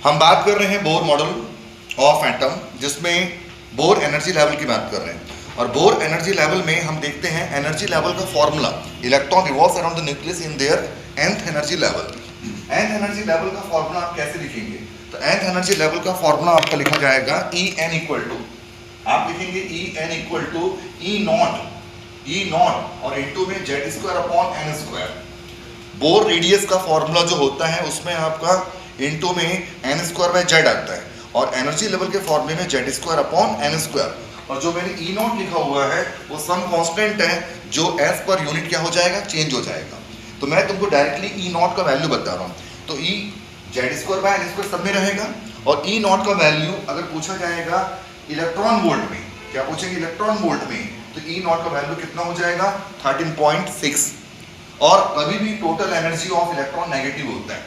हम बात कर रहे हैं बोर मॉडल ऑफ एटम, जिसमें बोर एनर्जी लेवल की बात कर रहे हैं। और बोर एनर्जी लेवल में हम देखते हैं एनर्जी लेवल का formula, electron revolves around the nucleus in their nth energy level. nth energy level का फॉर्मूला आप कैसे लिखेंगे? तो nth एनर्जी लेवल का फॉर्मूला आपका लिखा जाएगा En इक्वल टू, आप लिखेंगे En equal to E naught और इनटू में z square upon n square. Bohr radius का फॉर्मूला जो होता है उसमें आपका इनटू में n स्क्वायर बाय z आता है, और एनर्जी लेवल के फॉर्मूले में z square upon n square. और जो मैंने E नॉट लिखा हुआ है वो सम कांस्टेंट है, जो एस पर यूनिट क्या हो जाएगा, चेंज हो जाएगा। तो मैं तुमको डायरेक्टली E नॉट का वैल्यू बता रहा हूँ। तो E z square by n square सब में रहेगा, और E नॉट का वैल्यू अगर पूछा जाएगा इलेक्ट्रॉन वोल्ट में, क्या पूछेंगे इलेक्ट्रॉन वोल्ट में, तो E नॉट का वैल्यू कितना हो जाएगा 13.6। और कभी भी total energy of electron negative होता है।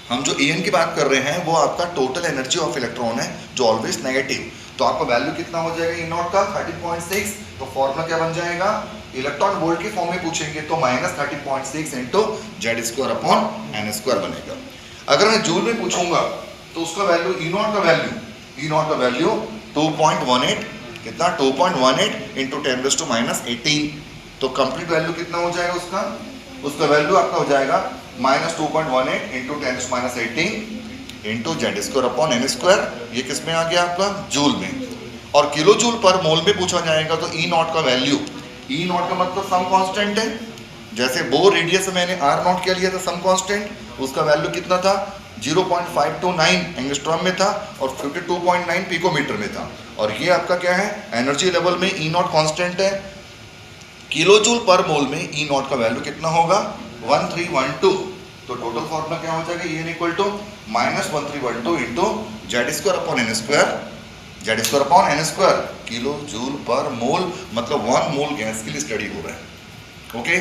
हम जो En की बात कर रहे हैं वो आपका टोटल एनर्जी ऑफ इलेक्ट्रॉन है, जो ऑलवेज नेगेटिव। तो आपका वैल्यू कितना हो जाएगा E नॉट का 13.6। तो फॉर्मूला क्या बन जाएगा, इलेक्ट्रॉन वोल्ट के फॉर्म में पूछेंगे तो -13.6 into z square upon n square बनेगा। अगर मैं जूल में पूछूंगा तो उसका वैल्यू E नॉट का वैल्यू 2.18, कितना 2.18 इंटू 10⁻18। तो कंप्लीट वैल्यू कितना हो जाएगा उसका वैल्यू आपका हो जाएगा -2.18 into 10⁻18 into z square upon n square. ये किस में आ गया आपका, जूल में। और किलो जूल पर मोल में पूछा जाएगा तो E नॉट का वैल्यू, E नॉट का मतलब सम कांस्टेंट है। जैसे बोर रेडियस से मैंने R नॉट क्या लिया था सम कांस्टेंट, उसका वैल्यू कितना था 0.529 एंगस्ट्रॉम में था और 52.9 पिकोमीटर में था। और ये आपका क्या है, एनर्जी लेवल में E नॉट कांस्टेंट है। किलो जूल पर मोल में E नॉट का वैल्यू कितना होगा 1312। तो टोटल फॉर्मूला क्या हो जाएगा, En equal to -1312 into z square upon n square, z square upon n square. Kilo joule per mole मतलब 1 मोल गैस के लिए स्टडी हो रहा है। ओके।